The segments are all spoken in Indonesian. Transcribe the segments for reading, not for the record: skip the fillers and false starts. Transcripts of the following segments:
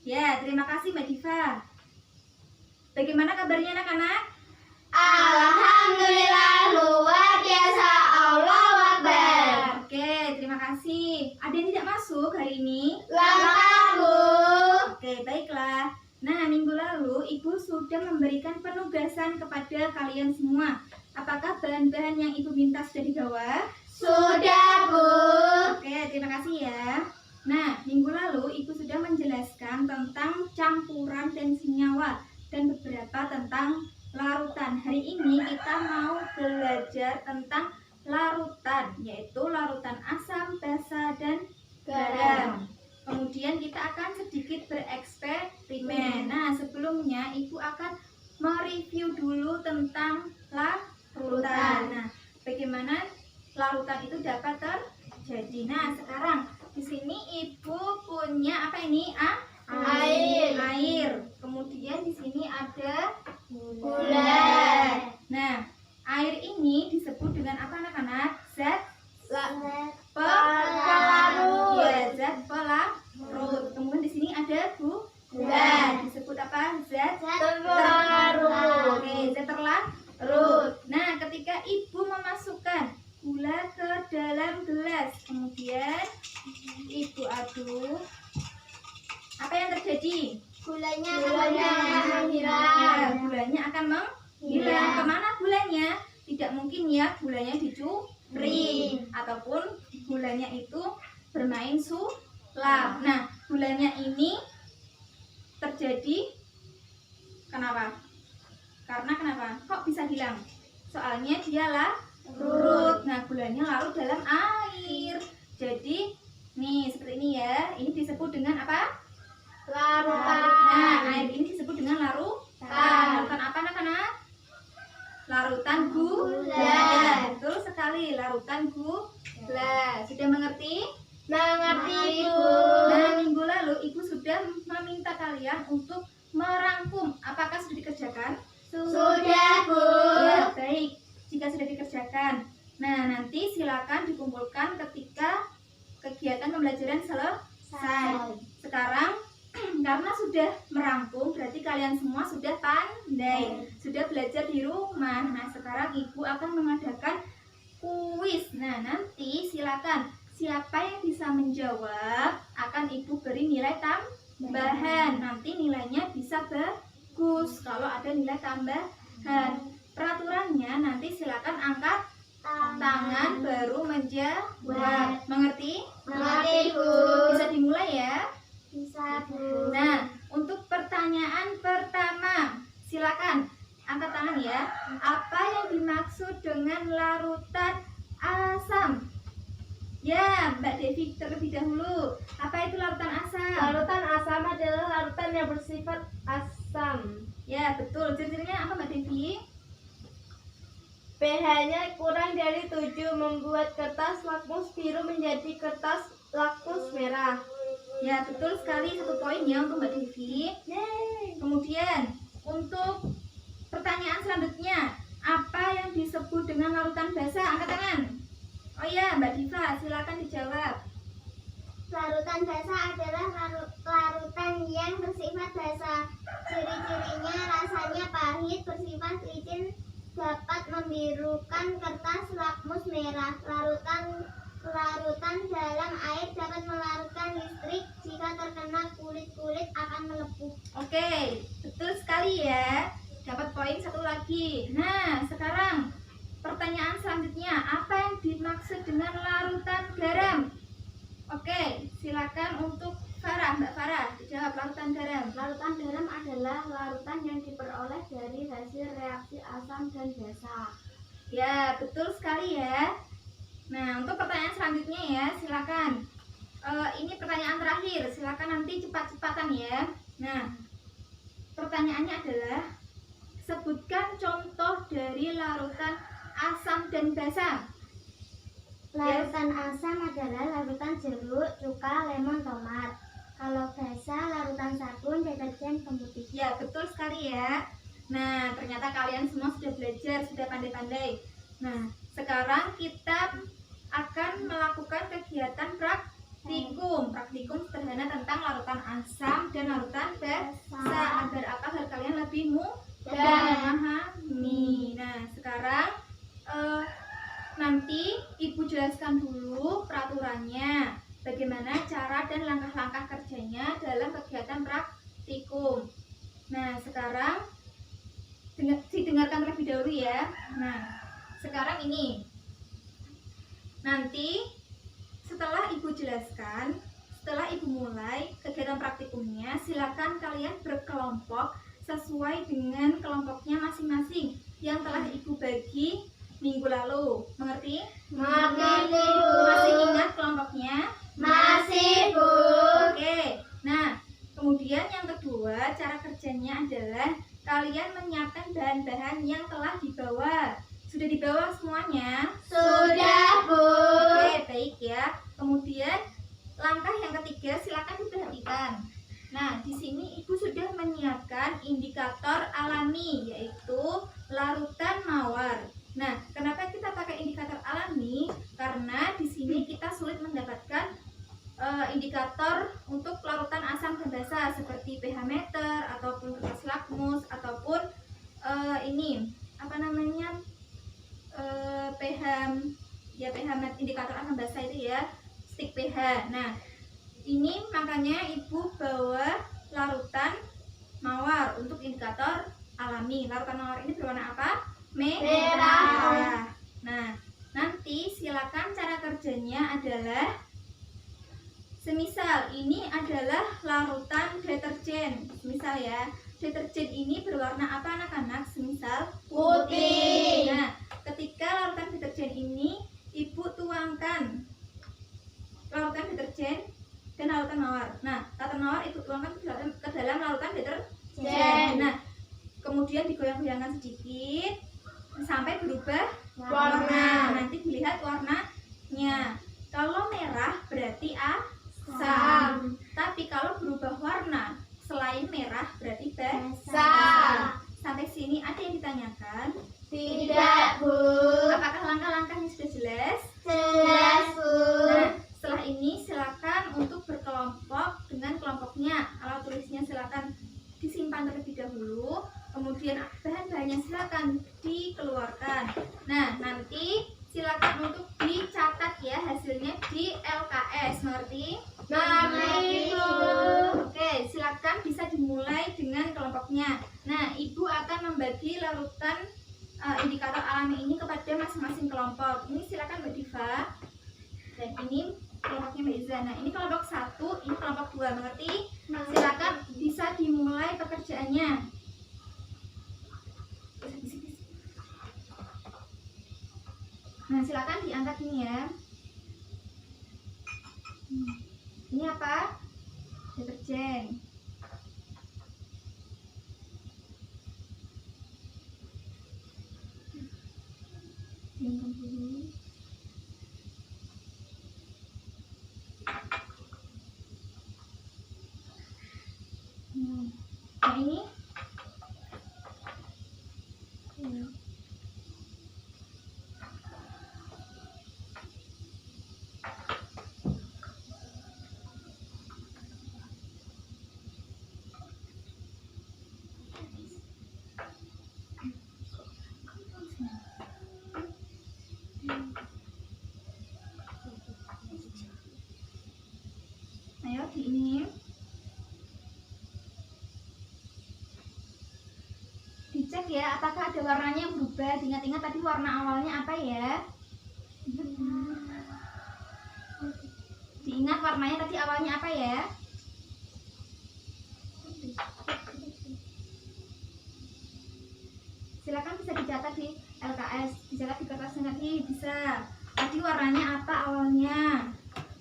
Ya, terima kasih Mbak Diva. Bagaimana kabarnya anak-anak? Alhamdulillah luar biasa, Allahu Akbar. Oke, terima kasih. Ada yang tidak masuk hari ini? Lengkap, Bu. Oke, baiklah. Nah, minggu lalu Ibu sudah memberikan penugasan kepada kalian semua. Apakah bahan-bahan yang Ibu minta sudah dibawa? Sudah, Bu. Oke, terima kasih ya. Nah, minggu lalu Ibu sudah menjelaskan tentang campuran dan senyawa dan beberapa tentang larutan. Hari ini kita mau belajar tentang larutan, yaitu larutan asam, basa, dan garam. Kemudian kita akan sedikit bereksperimen. Nah, sebelumnya Ibu akan mereview dulu tentang larutan. Nah, bagaimana larutan itu dapat terjadi. Nah, sekarang di sini Ibu punya apa ini? Air. Kemudian di sini ada Gula. Nah, air ini disebut dengan apa anak-anak? Zat Pelarut. Ya, zat pelarut. Kemudian di sini ada gula. Disebut apa? Zat Pelarut. Oke, zat terlarut. Nah, ketika Ibu memasukkan gula ke dalam gelas, kemudian Ibu aduk, apa yang terjadi? Gulanya Ya, menghilang. gulanya akan menghilang. Hilang. Kemana gulanya? Tidak mungkin ya gulanya dicuri ataupun gulanya itu bermain sulap. Nah, gulanya ini terjadi kenapa? Karena kenapa? Kok bisa hilang? Soalnya dia larut. Nah, gulanya larut dalam air. Jadi, nih seperti ini ya. Ini disebut dengan apa? Larutan. Nah, air ini disebut dengan larutan. Larutan apa anak-anak? Larutan gula. Ya, betul sekali, larutan gula. Sudah mengerti? Mengerti, Bu. Nah, minggu lalu Ibu sudah meminta kalian untuk merangkum. Apakah sudah dikerjakan? Sudah, Bu. Ya, baik. Jika sudah dikerjakan, nah nanti silakan dikumpulkan ketika kegiatan pembelajaran selesai. Sekarang karena sudah merangkum, berarti kalian semua sudah pandai, sudah belajar di rumah. Nah, sekarang Ibu akan mengadakan kuis. Nah, nanti silakan siapa yang bisa menjawab akan Ibu beri nilai tambahan. Nanti nilainya bisa bagus kalau ada nilai tambahan. Peraturannya nanti silakan angkat tangan baru menjawab. Mengerti? Mengerti, Bu. Bisa dimulai ya. Bisa, Bu. Nah, untuk pertanyaan pertama, silakan angkat tangan ya. Apa yang dimaksud dengan larutan asam? Ya, Mbak Devi terlebih dahulu. Apa itu larutan asam? Larutan asam adalah larutan yang bersifat asam. Ya, betul. Ciri-cirinya apa, Mbak Devi? pH-nya kurang dari 7 membuat kertas lakmus biru menjadi kertas lakmus merah. Ya, betul sekali. 1 poin ya untuk Mbak Devi. Kemudian, untuk pertanyaan selanjutnya, apa yang disebut dengan larutan basa? Angkat tangan. Oh ya, Mbak Diva, silakan dijawab. Larutan basa adalah larutan yang bersifat basa. Ciri-cirinya rasanya pahit, bersifat licin, dapat membirukan kertas lakmus merah. Larutan dalam air dapat melarutkan listrik. Jika terkena kulit akan melepuh. Oke, betul sekali ya. Dapat poin 1 lagi. Nah, sekarang pertanyaan selanjutnya, apa yang dimaksud dengan larutan garam? Oke, silakan untuk Farah, Mbak Farah, dijawab larutan garam. Larutan garam adalah larutan yang diperoleh dari hasil reaksi asam dan basa. Ya, betul sekali ya. Nah, untuk pertanyaan selanjutnya ya, silakan. Ini pertanyaan terakhir, silakan nanti cepat-cepatan ya. Nah, pertanyaannya adalah, sebutkan contoh dari larutan asam dan basa. Larutan asam adalah larutan jeruk, cuka, lemon, tomat. Kalau basa, larutan sabun, deterjen, pemutih. Ya, betul sekali ya. Nah, ternyata kalian semua sudah belajar, sudah pandai-pandai. Nah, sekarang kita akan melakukan kegiatan praktikum sederhana tentang larutan asam dan dan larutan basa agar apa? Agar kalian lebih mudah memahami. Nah, sekarang nanti Ibu jelaskan dulu peraturannya, bagaimana cara dan langkah-langkah kerjanya dalam kegiatan praktikum. Nah, sekarang didengarkan terlebih dahulu ya. Nah, sekarang ini nanti setelah Ibu jelaskan, setelah Ibu mulai kegiatan praktikumnya, silakan kalian berkelompok sesuai dengan kelompoknya masing-masing yang telah Ibu bagi minggu lalu. Mengerti? Mengerti, Bu. Masih ingat kelompoknya? Masih, Bu. Oke. Nah, kemudian yang kedua, cara kerjanya adalah kalian menyiapkan bahan-bahan yang telah dibawa. Sudah dibawa semuanya? Sudah, Bu. Oke, baik ya. Kemudian langkah yang ketiga silakan diperhatikan. Nah, di sini Ibu sudah menyiapkan indikator alami, yaitu larutan mawar. Nah, kenapa kita pakai indikator alami? Karena di sini kita sulit mendapatkan indikator untuk larutan asam dan basa seperti pH meter ataupun kertas lakmus ataupun ini apa namanya pH ya, pH meter, indikator asam basa itu ya, stick pH. Nah, ini makanya Ibu bawa larutan mawar untuk indikator alami. Larutan mawar ini berwarna apa? Merah. Nah, nanti silakan cara kerjanya adalah semisal ini adalah larutan deterjen. Misal ya, deterjen ini berwarna apa anak-anak? Semisal Putih. Nah, ketika larutan deterjen ini Ibu tuangkan larutan deterjen dan larutan mawar. Nah, larutan mawar Ibu tuangkan ke dalam larutan deterjen. Nah, kemudian digoyang-goyangkan sedikit sampai berubah warna. Nanti dilihat warnanya. Kalau merah berarti asam. Tapi kalau berubah warna selain merah berarti basa. Sampai sini ada yang ditanyakan? Tidak, Bu. Apakah langkah-langkahnya sudah jelas? Jelas, Bu. Nah, setelah ini silakan untuk berkelompok dengan kelompoknya. Alat tulisnya silakan disimpan terlebih dahulu. Kemudian bahan-bahannya silakan dikeluarkan. Nah, nanti silakan untuk dicatat ya hasilnya di LKS. Mengerti? Mengerti, Bu. Oke, silakan bisa dimulai dengan kelompoknya. Nah, Ibu akan membagi larutan indikator alami ini kepada masing-masing kelompok. Ini silakan Mbak Diva. Dan ini kelompoknya Mbak Iza. Nah, ini kelompok 1, ini kelompok 2. Mengerti? Silakan bisa dimulai pekerjaannya. Nah, silakan diangkat ini ya. Ini apa? Deterjen. Diangkat dulu. Nah, ini ayo di ini dicek ya apakah ada warnanya yang berubah. Diingat-ingat tadi warna awalnya apa ya? Diingat warnanya tadi awalnya apa ya? Silakan bisa dicatat di LKS, dicatat di kertas nanti bisa. Tadi warnanya apa awalnya?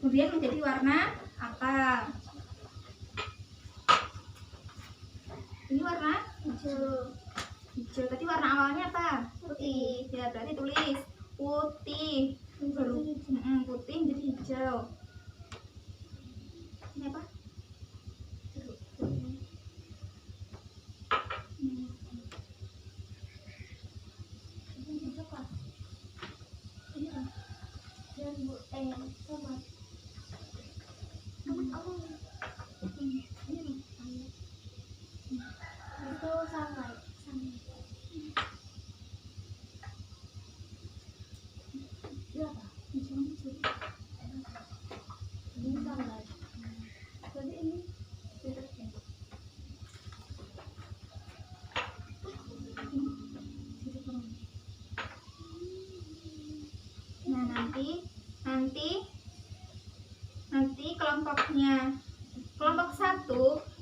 Kemudian menjadi warna apa? Ini warna Hijau. hijau. Tadi warna awalnya apa? Putih. Ya, berarti tulis putih. Putih menjadi hijau. Ini apa? contohnya. Kelompok 1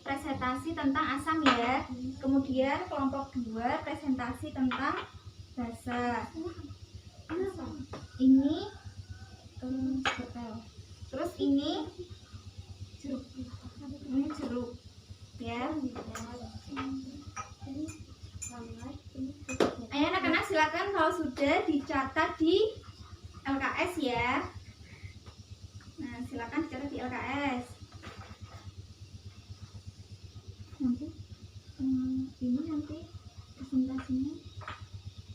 presentasi tentang asam ya. Kemudian kelompok 2 presentasi tentang basa. Ini terus ini jeruk. Ini jeruk ya. Ayo anak-anak silakan kalau sudah dicatat di LKS ya. Nah, silakan dicatat di LKS. Nanti ini nanti presentasinya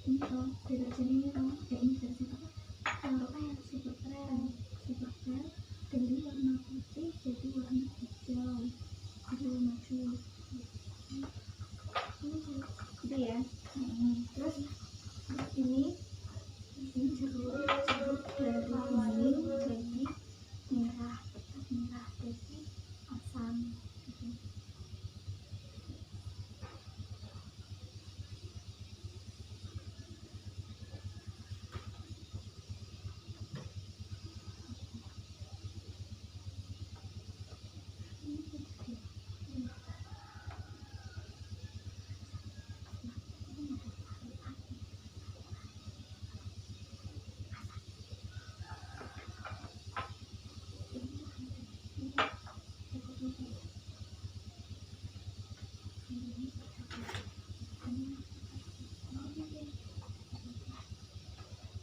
ini toh deterjen ini toh ini deterjen apa ya, supergel dari warna putih jadi warna hijau itu maju gitu ya. Terus ini jeruk dari kuning jadi merah jadi asam gitu.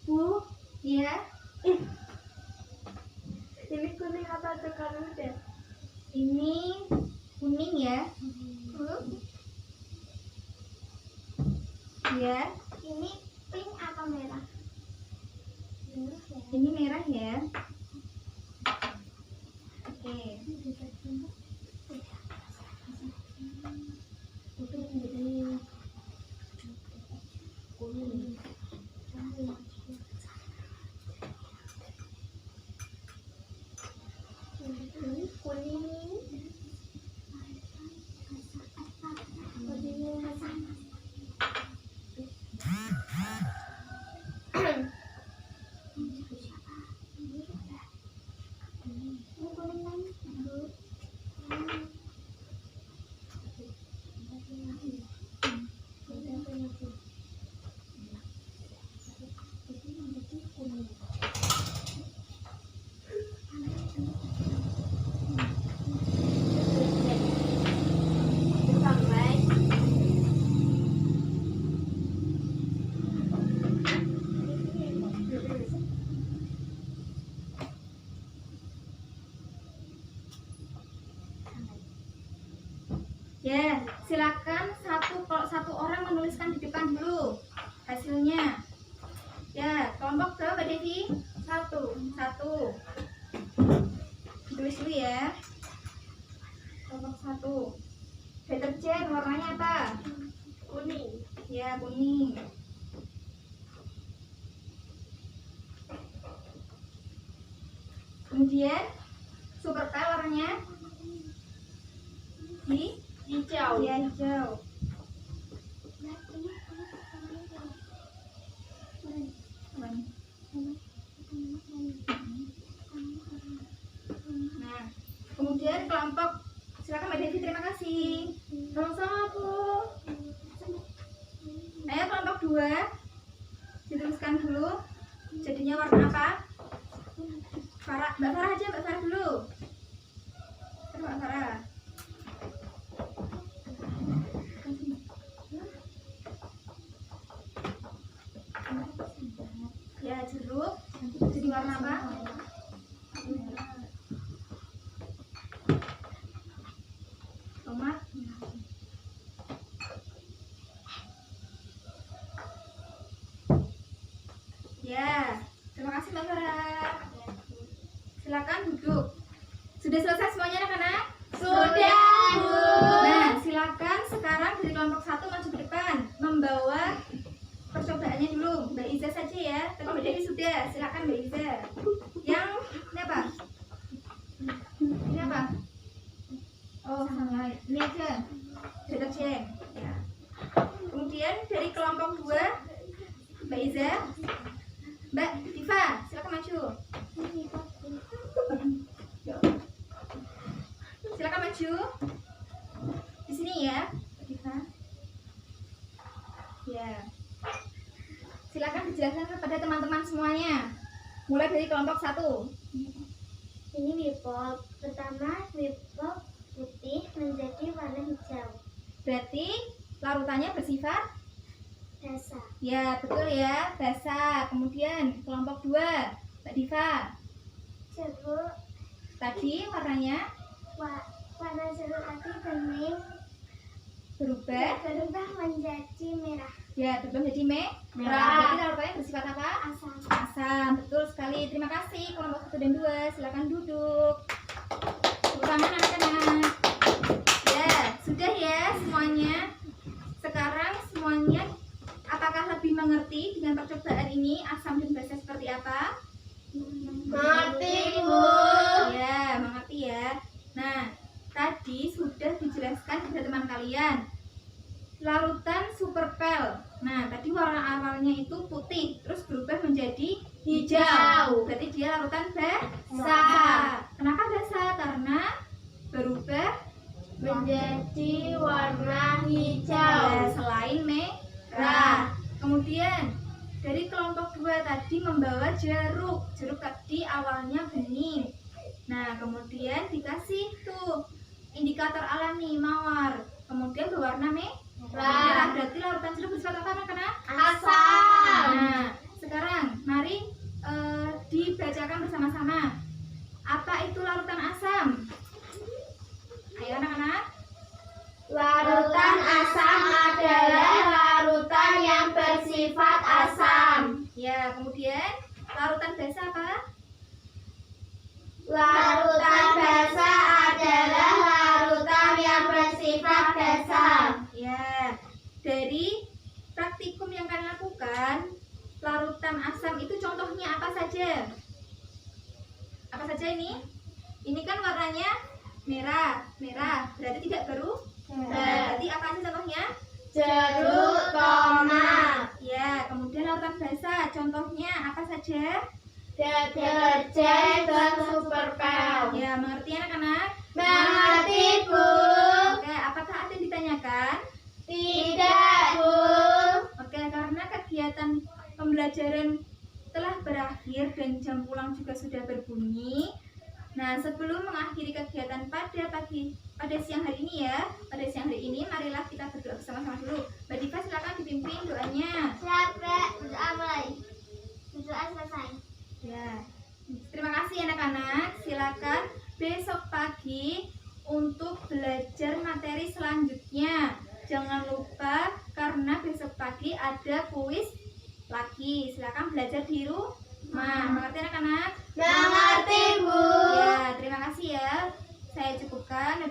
Bu, ya. Ini kuning apa coklat muda? Ini kuning ya. Bu. Ya. Ini pink apa merah? Ini merah ya. Oke. Ya, silakan satu orang menuliskan di depan dulu hasilnya. Ya, kelompok berapa Mbak Devi? Satu. Tulis dulu ya. Kelompok 1. Deterjen warnanya apa? Kuning. Ya, kuning. Kemudian supergel warnanya Hijau. ya hijau. Nah, kemudian kelompok, silakan Mbak Devi, terima kasih. Sama-sama, Bu. Ayo kelompok 2 dituliskan dulu jadinya warna apa? Mbak Farah aja, Mbak Farah dulu. Mbak Farah. Ya, jeruk jadi warna apa? Tomat. Ya, terima kasih Mbak Farah. Silakan duduk. Sudah selesai semuanya anak-anak? Sudah, Bu. Nah, silakan sekarang dari kelompok 1 maju ke depan membawa percobaannya dulu. Mbak Iza saja ya. Tapi Mbak Devi sudah. Silakan Mbak Iza. Yang ini apa? Ini apa? Oh, sunlight. Ini aja. Deterjen. Ya. Kemudian dari kelompok 2 Mbak Iza, Mbak Diva, silakan maju. maju. Di sini ya, Diva. Ya. Silakan dijelaskan kepada teman-teman semuanya. Mulai dari kelompok 1. Ini Wipop. Pertama, Wipop putih menjadi warna hijau. Berarti larutannya bersifat Basah. ya, betul ya, basah. Kemudian kelompok 2, Mbak Diva. Jeruk Tadi warnanya warna jeruk tadi bening berubah. berubah menjadi merah. Ya, berubah menjadi merah. Merah. Berarti larutannya bersifat apa? Asam. Asam. Betul sekali. Terima kasih kelompok 1 dan 2. Silakan duduk. Tepuk tangan anak-anak. Ya, sudah ya semuanya. Sekarang semuanya apakah lebih mengerti dengan percobaan ini asam dan basa seperti apa? Mengerti, Bu. Ya, mengerti ya. Nah, tadi sudah dijelaskan kepada teman kalian. Larutan superpel. Nah, tadi warna awalnya itu putih, terus berubah menjadi hijau. Berarti dia larutan basah. Kenapa basah? Karena berubah Menjadi warna ya, selain merah. Kemudian dari kelompok 2 tadi membawa jeruk. Jeruk tadi awalnya bening. Nah, kemudian dikasih tuh indikator alami mawar. Kemudian berwarna merah. Berarti larutan jeruk bersifat apa anak-anak? asam. Nah, sekarang mari dibacakan bersama-sama. Apa itu larutan asam? Ayo anak-anak. Larutan asam adalah larutan yang bersifat asam. Ya, kemudian larutan basa apa? Larutan basah adalah larutan yang bersifat basah. Ya, dari praktikum yang kalian lakukan, larutan asam itu contohnya apa saja? Apa saja ini? Ini kan warnanya merah. Berarti tidak berubah. Berarti apa aja contohnya? Jeruk, tomat, Ya, kemudian larutan basa contohnya apa saja? deterjen, dan superpel. Ya, mengerti anak-anak? Mengerti, Bu? Oke, apakah ada yang ditanyakan? Tidak, Bu. Oke, karena kegiatan pembelajaran telah berakhir dan jam pulang juga sudah berbunyi. Nah, sebelum mengakhiri kegiatan pada siang hari ini ya, marilah kita berdoa bersama-sama dulu. Mbak Diva silakan dipimpin doanya. Siapa berdoa mulai? Berdoa selesai. Ya, terima kasih anak-anak. Silakan besok pagi untuk belajar materi selanjutnya. Jangan lupa karena besok pagi ada kuis lagi. Silakan belajar di rumah. Mengerti anak-anak? Mengerti, Bu. Ya, terima kasih ya. Saya cukupkan.